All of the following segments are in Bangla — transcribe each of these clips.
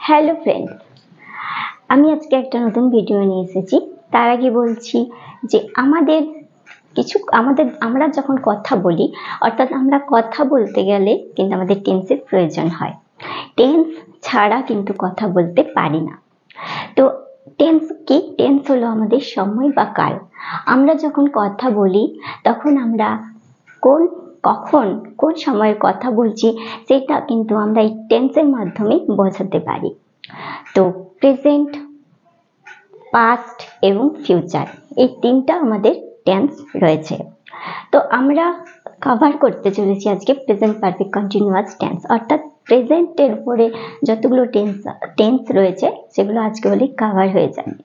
হ্যালো ফ্রেন্ডস, আমি আজকে একটা নতুন ভিডিও নিয়ে এসেছি। তার আগে বলছি যে আমরা যখন কথা বলি, অর্থাৎ আমরা কথা বলতে গেলে কিন্তু আমাদের টেন্সের প্রয়োজন হয়। টেন্স ছাড়া কিন্তু কথা বলতে পারি না। তো টেন্স কি? টেন্স হলো আমাদের সময় বা কাল। আমরা যখন কথা বলি তখন আমরা কখন কোন সময়ে কথা বলছি সেটা কিন্তু আমরা এই টেন্সের মাধ্যমে বোঝাতে পারি। তো প্রেজেন্ট, পাস্ট এবং ফিউচার, এই তিনটা আমাদের টেন্স রয়েছে। তো আমরা কভার করতে চলেছি আজকে প্রেজেন্ট পারফেক্ট কন্টিনিউয়াস টেন্স, অর্থাৎ প্রেজেন্টের উপরে যতগুলো টেন্স রয়েছে সেগুলো আজকে বলে কভার হয়ে যাবে।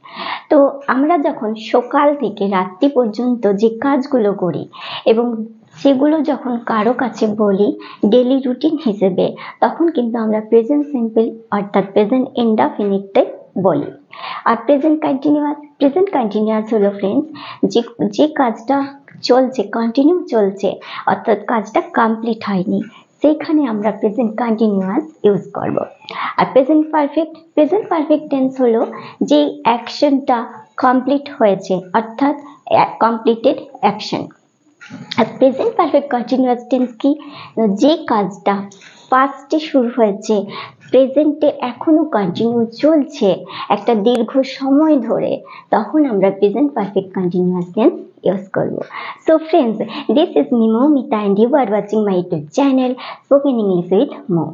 তো আমরা যখন সকাল থেকে রাত্রি পর্যন্ত যে কাজগুলো করি এবং সেগুলো যখন কারো কাছে বলি ডেলি রুটিন হিসেবে, তখন কিন্তু আমরা প্রেজেন্ট সিম্পল অর্থাৎ প্রেজেন্ট ইনডেফিনিটটাই বলি। আর প্রেজেন্ট কন্টিনিউয়াস হলো ফ্রেন্ডস যে কাজটা চলছে, কন্টিনিউ চলছে, অর্থাৎ কাজটা কমপ্লিট হয়নি, সেইখানে আমরা প্রেজেন্ট কন্টিনিউয়াস ইউজ করব। আর প্রেজেন্ট পারফেক্ট টেন্স হলো যে অ্যাকশনটা কমপ্লিট হয়েছে, অর্থাৎ কমপ্লিটেড অ্যাকশন। আর প্রেজেন্ট পারফেক্ট কন্টিনিউয়াস টেন্স কি? যে কাজটা পাস্টে শুরু হয়েছে, প্রেজেন্টে এখনো কন্টিনিউ চলছে একটা দীর্ঘ সময় ধরে, তখন আমরা present perfect continuous tense use করব। So friends, this is me Moumita and you are watching my YouTube channel Spoken English with Mo.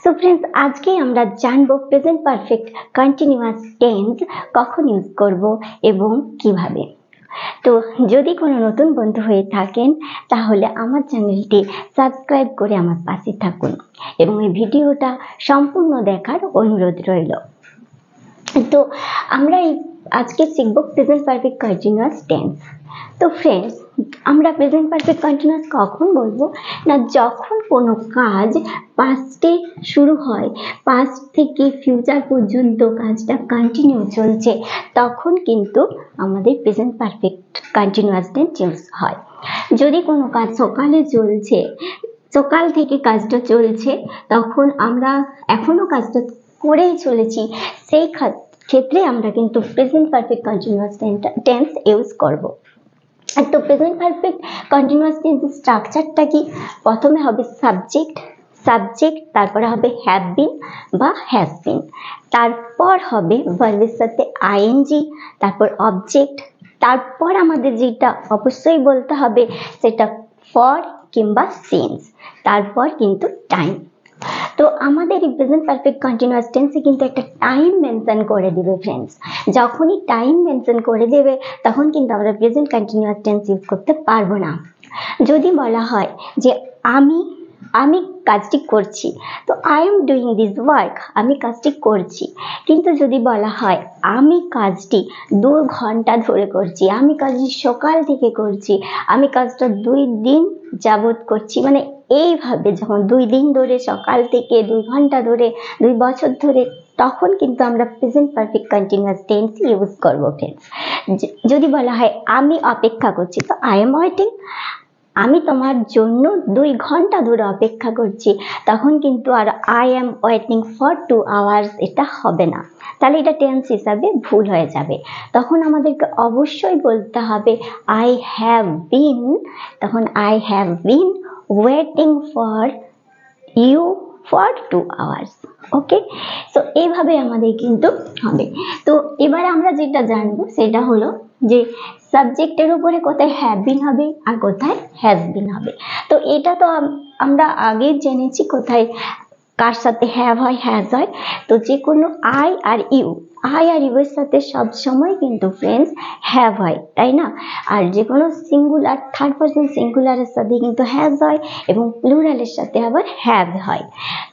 So friends, আজকে আমরা জানবো প্রেজেন্ট পারফেক্ট কন্টিনিউয়াস টেন্স কখন ইউজ করব এবং কিভাবে। তো যদি কোনো নতুন বন্ধু হয়ে থাকেন তাহলে আমার চ্যানেলটি সাবস্ক্রাইব করে আমার পাশে থাকুন এবং এই ভিডিওটা সম্পূর্ণ দেখার অনুরোধ রইল। তো আমরা আজকে শিখব প্রেজেন্ট পারফেক্ট কন্টিনিউয়াস টেন্স। তো ফ্রেন্ডস, আমরা প্রেজেন্ট পারফেক্ট কন্টিনিউয়াস কখন বলবো না, যখন কোনো কাজ পাস্টে শুরু হয়, পাস্ট থেকে ফিউচার পর্যন্ত কাজটা কন্টিনিউ চলছে, তখন কিন্তু আমাদের present perfect continuous tense use হয়। যদি কোনো কাজ সকালে চলছে, সকাল থেকে কাজটা চলছে, তখন আমরা এখনো কাজটা করেই চলেছি, সেই ক্ষেত্রে আমরা কিন্তু present perfect continuous tense use করব। তো প্রেজেন্ট পারফেক্ট কন্টিনিউয়াস টেন্সের স্ট্রাকচারটা কি? প্রথমে হবে সাবজেক্ট, তারপরে হবে হ্যাভ বিন বা হ্যাজ বিন, তারপর হবে ভার্বের সাথে আইএনজি, তারপর অবজেক্ট, তারপর আমাদের যেটা অবশ্যই বলতে হবে সেটা ফর কিংবা সিন্স, তারপর কিন্তু টাইম। তো আমাদের এই প্রেজেন্ট পারফেক্ট কন্টিনিউয়াস টেন্সে কিন্তু একটা টাইম মেনশন করে দিবে ফ্রেন্ডস। যখনই টাইম মেনশন করে দেবে তখন কিন্তু আমরা প্রেজেন্ট কন্টিনিউয়াস টেন্স ইউজ করতে পারবো না। যদি বলা হয় যে আমি কাজটি করছি, তো I am doing this work, আমি কাজটি করছি। কিন্তু যদি বলা হয় আমি কাজটি 2 ঘন্টা ধরে করছি, আমি কাজটি সকাল থেকে করছি, আমি কাজটা 2 দিন যাবত করছি, মানে এইভাবে যখন 2 দিন ধরে, সকাল থেকে 2 ঘন্টা ধরে, 2 বছর ধরে, তখন কিন্তু আমরা present perfect continuous tense use করবো ফ্রেন্ডস। যদি বলা হয় আমি অপেক্ষা করছি, তো আই এম ওয়েটিং, আমি তোমার জন্য 2 ঘন্টা ধরে অপেক্ষা করছি, তখন কিন্তু আর I am waiting for 2 hours এটা হবে না, তাহলে এটা টেন্স হিসাবে ভুল হয়ে যাবে। তখন আমাদেরকে অবশ্যই বলতে হবে আই হ্যাভ বিন, তখন I have been waiting for you for 2 hours. Okay, তো এইভাবে আমাদের কিন্তু হবে। তো এবারে আমরা যেটা জানবো সেটা হলো যে সাবজেক্টের উপরে কোথায় হ্যাভ বিন হবে আর কোথায় হ্যাজ বিন হবে। তো এটা তো আমরা আগে জেনেছি কোথায় কার সাথে হ্যাভ হয়, হ্যাজ হয়। তো যে কোনো আই আর ইউ এর সাথে সব সময় কিন্তু ফ্রেন্ডস হ্যাভ হয়, তাই না? আর যে কোনো সিঙ্গুলার, থার্ড পারসন সিঙ্গুলারের সাথে কিন্তু হ্যাজ হয় এবং প্লুরালের সাথে আবার হ্যাভ হয়।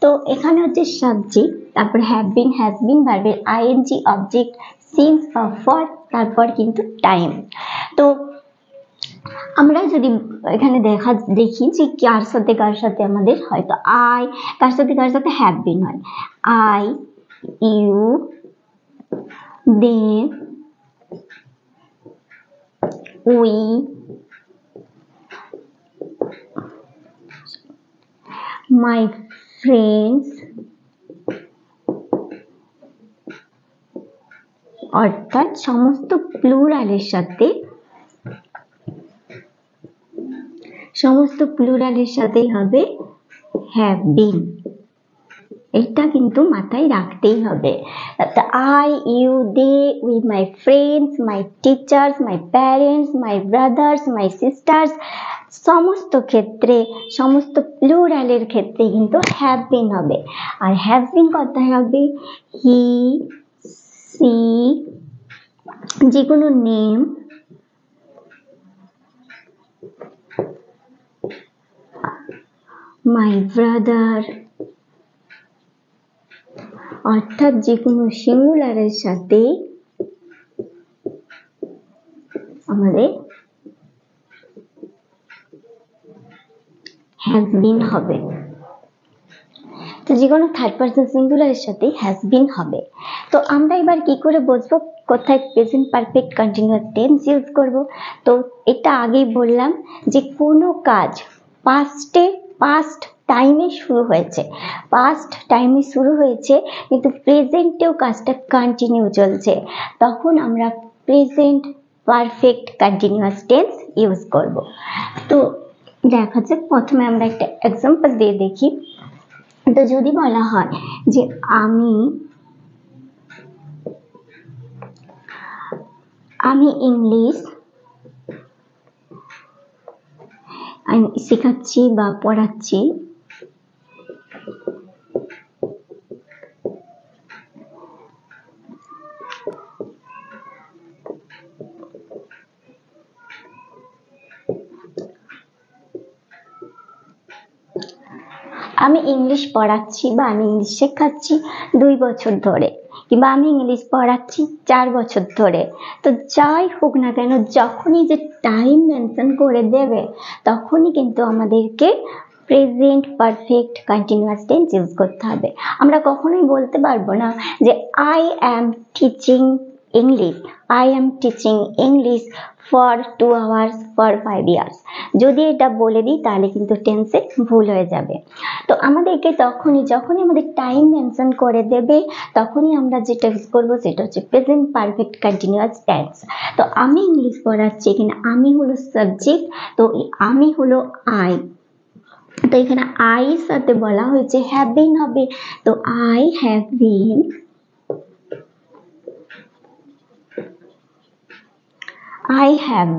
তো এখানে হচ্ছে সাবজেক্ট, তারপর হ্যাভ বিন, হ্যাজ বিন, ভার্বের আইএনজি, অবজেক্ট, সিন্স বা ফর, তারপর কিন্তু টাইম। তো আমরা যদি এখানে দেখি যে কার সাথে আমাদের হয়তো আই, কার সাথে হ্যাভ বিন হয়, I, you, they, we, my friends, অর্থাৎ সমস্ত প্লুরালের সাথেই হবে হ্যাভ বিন। এটা কিন্তু মাথায় রাখতেই হবে। I, you, they, we, my friends, my teachers, my parents, my brothers, my sisters, সমস্ত ক্ষেত্রে, সমস্ত প্লুরালের ক্ষেত্রে কিন্তু হ্যাভ বিন হবে। আর হ্যাভ বিন কোথায় হবে? হি, সি, যে কোনো নেম, my brother, অর্থাৎ যে কোনো সিঙ্গুলারের সাথে আমাদের হ্যাজ বিন হবে। তো যে কোনো থার্ড পারসন সিঙ্গুলারের সাথে হ্যাজ বিন হবে। তো আমরা এবার কি করে বুঝবো কোথায় present perfect continuous tense use করব? তো এটা আগেই বললাম যে কোনো কাজ পাস্ট টাইমে শুরু হয়েছে, কিন্তু প্রেজেন্টেও কাজটা কন্টিনিউ চলছে, তখন আমরা present perfect continuous tense use করব। তো দেখা যাক, প্রথমে আমরা একটা এক্সাম্পল দিয়ে দেখি। তো যদি বলা হয় যে আমি ইংলিশ শেখাচ্ছি বা পড়াচ্ছি, আমি ইংলিশ পড়াচ্ছি বা আমি ইংলিশ শেখাচ্ছি 2 বছর ধরে, কিংবা আমি ইংলিশ পড়াচ্ছি 4 বছর ধরে। তো যাই হোক না কেন, যখনই যে টাইম মেনশন করে দেবে তখনই কিন্তু আমাদেরকে present perfect continuous tense use করতে হবে। আমরা কখনোই বলতে পারবো না যে I am teaching English for 2 hours for 5 years। যদি এটা বলে দিই তাহলে কিন্তু টেন্সে ভুল হয়ে যাবে। তো আমাদেরকে যখনই আমাদের টাইম মেনশন করে দেবে তখনই আমরা যেটা ইউজ করবো সেটা হচ্ছে প্রেজেন্ট পারফেক্ট কন্টিনিউয়াস টেন্স। তো আমি ইংলিশ পড়াচ্ছি, এখানে আমি হলো সাবজেক্ট, তো আমি হলো I। তো এখানে I এর সাথে বলা হয়েছে হ্যাভ বিন হবে, তো I have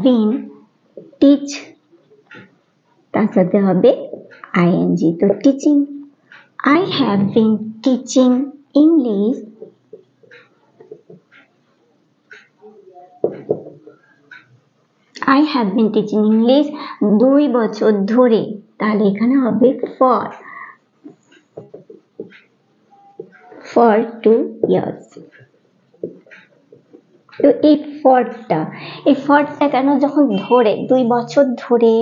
been teach, তার সাথে হবে ing, তো teaching. I have been teaching English I have been teaching English 2 বছর ধরে, তাহলে এখানে হবে for 2 years। তো এই ফরটা কেন? যখন ধরে 2 বছর ধরে,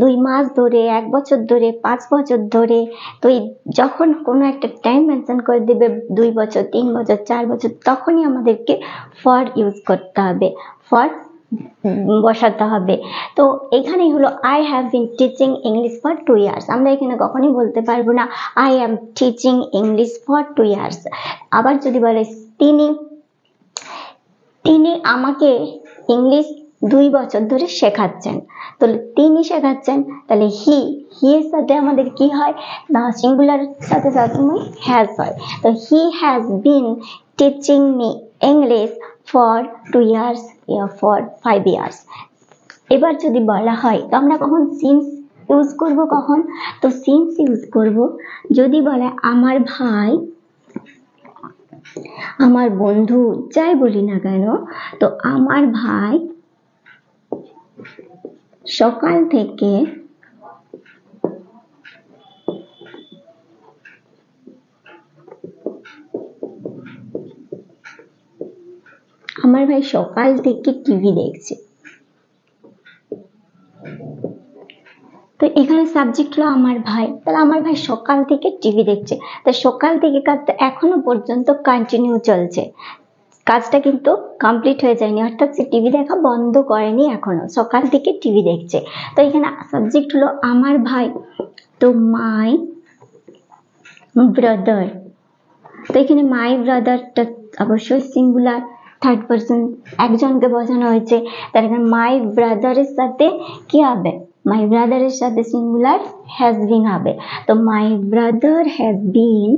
2 মাস ধরে, 1 বছর ধরে, 5 বছর ধরে, তো যখন কোনো একটা টাইম মেনশন করে দেবে 2 বছর, 3 বছর, 4 বছর, তখনই আমাদেরকে ফর ইউজ করতে হবে, ফর বসাতে হবে। তো এখানেই হলো I have been teaching English for 2 years। আমরা এখানে কখনোই বলতে পারবো না I am teaching English for 2 years। আবার যদি বলে তিনি আমাকে ইংলিশ 2 বছর ধরে শেখাচ্ছেন, তো তিনি শেখাচ্ছেন, তাহলে হি এর সাথে আমাদের কি হয় না, সিঙ্গুলার সাথে সবসময় হ্যাজ হয়। তো he has been teaching me English for 2 years for 5 years। এবার যদি বলা হয়, তো আমরা কখন সিন্স ইউজ করব, কখন? তো সিন্স ইউজ করব যদি বলে আমার ভাই, আমার বন্ধু, যাই বলি না কেন, তো আমার ভাই সকাল থেকে টিভি দেখছে। তো এখানে সাবজেক্ট হলো আমার ভাই, তাহলে আমার ভাই সকাল থেকে টিভি দেখছে, তো সকাল থেকে কাজটা এখনো পর্যন্ত কন্টিনিউ চলছে, কাজটা কিন্তু কমপ্লিট হয়ে যায়নি, অর্থাৎ সে টিভি দেখা বন্ধ করেনি, এখনো সকাল থেকে টিভি দেখছে। তো এখানে সাবজেক্ট হলো আমার ভাই, তো মাই ব্রাদার। তো এখানে মাই ব্রাদারটা অবশ্যই সিঙ্গুলার, থার্ড পারসন একজনকে বোঝানো হয়েছে, তাহলে এখানে মাই ব্রাদারের সাথে কি হবে, মাই ব্রাদারের সাথে সিঙ্গুলার হ্যাজ বিন হবে। তো my brother has been,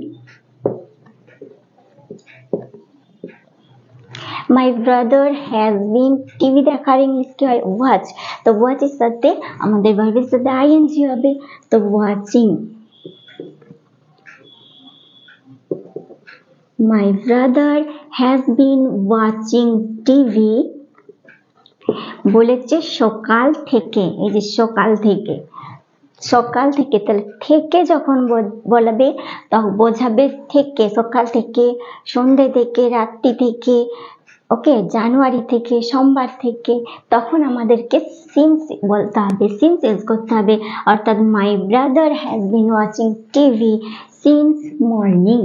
my brother has been TV দেখার ইংলিশ কি হয়, ওয়াচ। তো ওয়াচের সাথে আমাদের ভার্বের সাথে আইএনজি হবে, তো watching. My brother has been watching TV বলেছে সকাল থেকে, এই যে সকাল থেকে, সকাল থেকে, তাহলে থেকে যখন বলবে তখন বোঝাবে থেকে, সকাল থেকে, সন্ধ্যে থেকে, রাত্রি থেকে, ওকে, জানুয়ারি থেকে, সোমবার থেকে, তখন আমাদেরকে সিন্স বলতে হবে, সিন্স ইউজ করতে হবে, অর্থাৎ my brother has been watching TV since morning.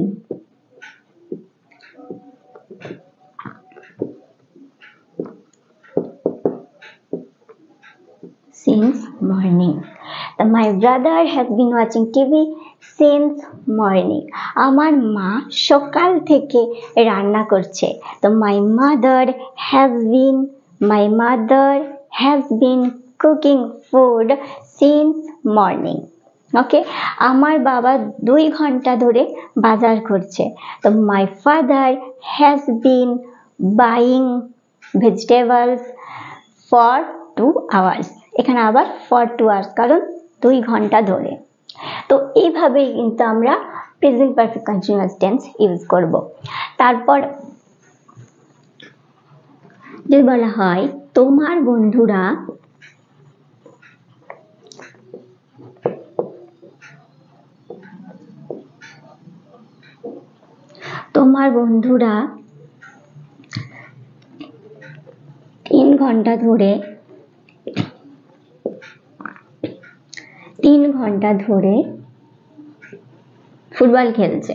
Since morning. My brother has been watching TV since morning. আমার মা সকাল থেকে রান্না করছে। তো my mother has been cooking food since morning. ওকে, আমার বাবা 2 ঘন্টা ধরে বাজার করছে। তো my father has been buying vegetables for 2 hours. এখানে আবার for 2 hours, কারণ 2 ঘন্টা ধরে। তো এইভাবেই কিন্তু আমরা present perfect continuous tense use করব। তারপর যদি বলা হয় তোমার বন্ধুরা, তোমার বন্ধুরা 3 ঘন্টা ধরে ফুটবল খেলছে।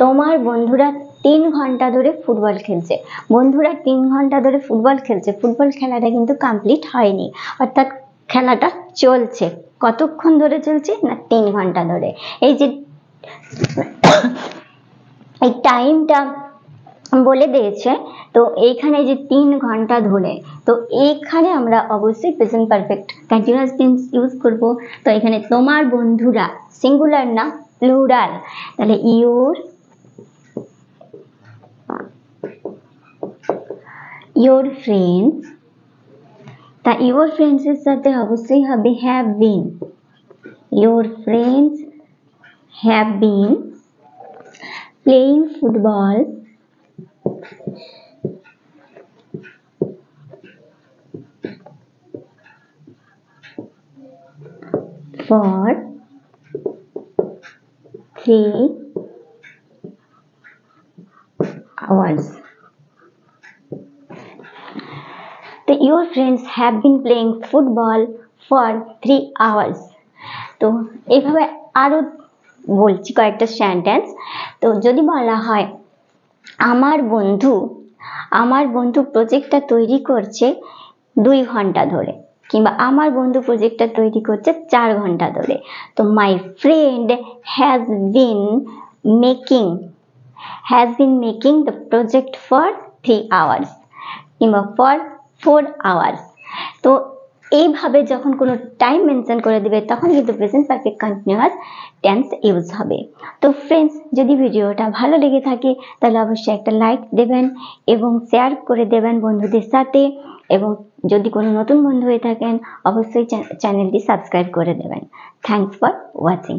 তোমার বন্ধুরা 3 ঘন্টা ধরে ফুটবল খেলছে। বন্ধুরা 3 ঘন্টা ধরে ফুটবল খেলছে, ফুটবল খেলাটা কিন্তু কমপ্লিট হয়নি, অর্থাৎ খেলাটা চলছে। কতক্ষণ ধরে চলছে না, 3 ঘন্টা ধরে। এই যে এই টাইমটা বলে দিয়েছে, তো এইখানে যে 3 ঘন্টা ধরে, তো এইখানে আমরা অবশ্যই present perfect continuous tense use করব। তো এখানে তোমার বন্ধুরা সিঙ্গুলার না, প্লুরাল, তাহলে your friends, তা your friends এর সাথে অবশ্যই হবে have been, your friends have been playing football for 3 hours. তো your friends have been playing football for 3 hours. তো এইভাবে আরো বলছি কয়েকটা সেন্টেন্স। তো যদি বলা হয় আমার বন্ধু প্রজেক্টটা তৈরি করছে 2 ঘন্টা ধরে, কিংবা আমার বন্ধু প্রজেক্টটা তৈরি করছে 4 ঘন্টা ধরে। তো my friend has been making the project for 3 hours কিংবা ফর 4 hours। তো এইভাবে যখন কোনো টাইম মেনশন করে দিবে তখন কিন্তু present perfect continuous tense use হবে। তো ফ্রেন্ডস, যদি ভিডিওটা ভালো লেগে থাকে তাহলে অবশ্যই একটা লাইক দেবেন এবং শেয়ার করে দেবেন বন্ধুদের সাথে, এবং যদি কোনো নতুন বন্ধু হয়ে থাকেন অবশ্যই চ্যানেলটি সাবস্ক্রাইব করে দেবেন। Thanks for watching.